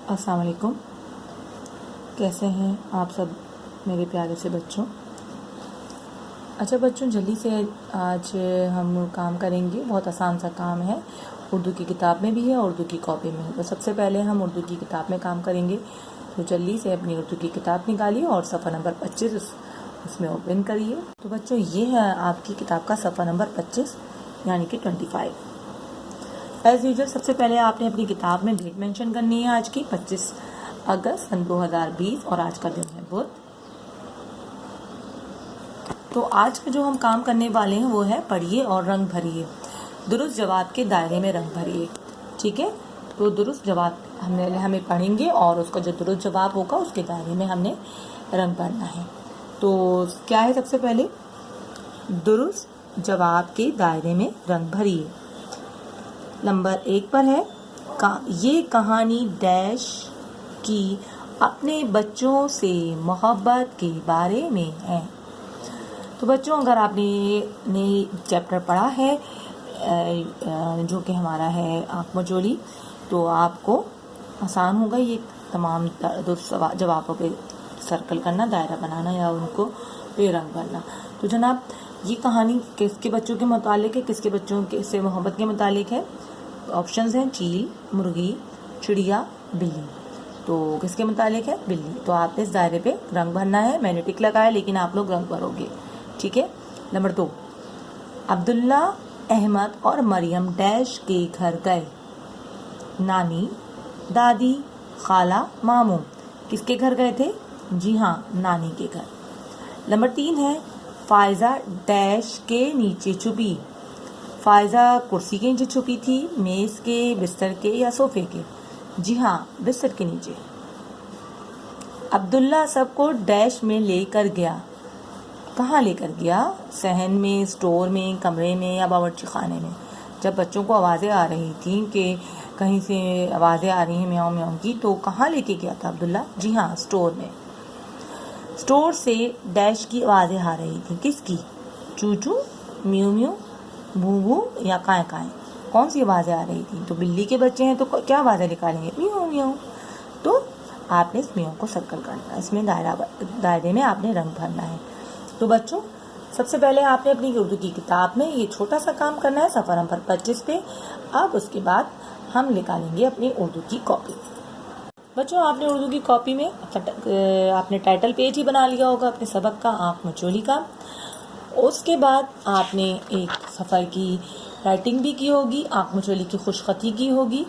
अस्सलाम वालेकुम। कैसे हैं आप सब मेरे प्यारे से बच्चों। अच्छा बच्चों, जल्दी से आज हम काम करेंगे। बहुत आसान सा काम है, उर्दू की किताब में भी है, उर्दू की कॉपी में है। तो सबसे पहले हम उर्दू की किताब में काम करेंगे। तो जल्दी से अपनी उर्दू की किताब निकालिए और सफ़ा नंबर 25 उसमें ओपन करिए। तो बच्चों, ये है आपकी किताब का सफ़ा नंबर 25 यानी कि 25। एज़ यूजुअल सबसे पहले आपने अपनी किताब में डेट मेंशन करनी है। आज की 25 अगस्त सन 2020 और आज का दिन है बुध। तो आज का जो हम काम करने वाले हैं वो है पढ़िए और रंग भरिए। दुरुस्त जवाब के दायरे में रंग भरिए। ठीक है, तो दुरुस्त जवाब हमें पढ़ेंगे और उसका जो दुरुस्त जवाब होगा उसके दायरे में हमने रंग भरना है। तो क्या है, सबसे पहले दुरुस्त जवाब के दायरे में रंग भरिए। नंबर 1 पर है ये कहानी डैश की अपने बच्चों से मोहब्बत के बारे में है। तो बच्चों, अगर आपने चैप्टर पढ़ा है जो कि हमारा है आँख मचोली, तो आपको आसान होगा ये तमाम दुरुस्त जवाबों पे सर्कल करना, दायरा बनाना या उनको पे रंग भरना। तो जनाब, ये कहानी किसके बच्चों के मुतालिक है, किसके बच्चों के से मोहब्बत के मुतालिक है? ऑप्शंस हैं चील, मुर्गी, चिड़िया, बिल्ली। तो किसके मुतालिक है? बिल्ली। तो आपने इस दायरे पे रंग भरना है। मैंने टिक लगाया लेकिन आप लोग रंग भरोगे। ठीक है। नंबर 2, अब्दुल्ला, अहमद और मरियम डैश के घर गए। नानी, दादी, खाला, मामू। किसके घर गए थे? जी हाँ, नानी के घर। नंबर 3 है फायजा डैश के नीचे छुपी। फायजा कुर्सी के नीचे छुपी थी, मेज़ के, बिस्तर के या सोफे के? जी हाँ, बिस्तर के नीचे। अब्दुल्ला सबको डैश में लेकर गया। कहाँ लेकर गया? सहन में, स्टोर में, कमरे में या बावर्ची खाने में? जब बच्चों को आवाज़ें आ रही थी कि कहीं से आवाज़ें आ रही हैं म्याऊं म्याऊं की, तो कहाँ लेके गया था अब्दुल्ला? जी हाँ, स्टोर में। स्टोर से डैश की आवाज़ें आ रही थी। किसकी? चूचू, म्यू म्यू, भू या काएं काएं? कौन सी आवाज़ें आ रही थी? तो बिल्ली के बच्चे हैं तो क्या आवाज़ें निकालेंगे? म्याऊं म्याऊं। तो आपने इस म्याऊं को सर्कल करना है, इसमें दायरे में आपने रंग भरना है। तो बच्चों, सबसे पहले आपने अपनी उर्दू की किताब में ये छोटा सा काम करना है सफ़ा नंबर 25 पे। अब उसके बाद हम निकालेंगे अपनी उर्दू की कॉपी। बच्चों, आपने उर्दू की कॉपी में आपने टाइटल पेज ही बना लिया होगा अपने सबक का, आँख मचोली का। उसके बाद आपने एक सफ़र की राइटिंग भी की होगी, आँख मचोली की खुशखती की होगी।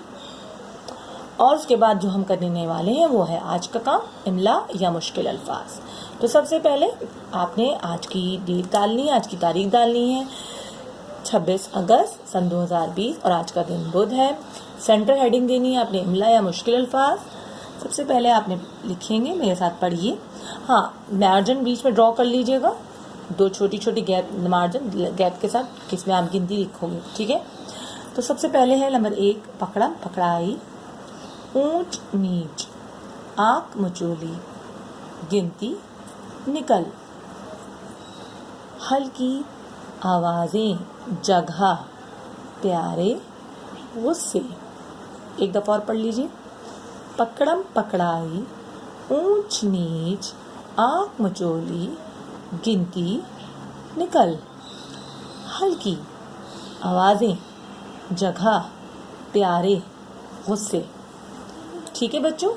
और उसके बाद जो हम करने वाले हैं वो है आज का काम, इमला या मुश्किल अल्फाज। तो सबसे पहले आपने आज की डेट डालनी है, आज की तारीख डालनी है 26 अगस्त सन 2020 और आज का दिन बुध है। सेंटर हेडिंग देनी है आपने इमला या मुश्किल अल्फाज। सबसे पहले आपने लिखेंगे, मेरे साथ पढ़िए। हाँ, मार्जिन बीच में ड्रॉ कर लीजिएगा, 2 छोटी छोटी गैप, मार्जिन गैप के साथ, किसमें आप गिनती लिखोगे। ठीक है। तो सबसे पहले है नंबर 1, पकड़म पकड़ाई, ऊंच नीच, आँख मचोली, गिनती, निकल, हल्की आवाज़ें, जगह, प्यारे, गुस्से। एक दफ़ा और पढ़ लीजिए। पकड़म पकड़ाई, ऊंच नीच, आँख मचोली, गिनती, निकल, हल्की आवाज़ें, जगह, प्यारे, गुस्से। ठीक है बच्चों,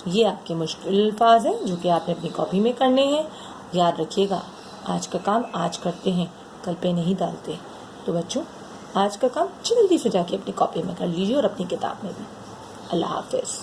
ये आपके मुश्किल अल्फाज हैं जो कि आपने अपनी कॉपी में करने हैं। याद रखिएगा, आज का काम आज करते हैं, कल पे नहीं डालते। तो बच्चों, आज का काम जल्दी से जाके अपनी कॉपी में कर लीजिए और अपनी किताब में भी। अल्लाह हाफिज़।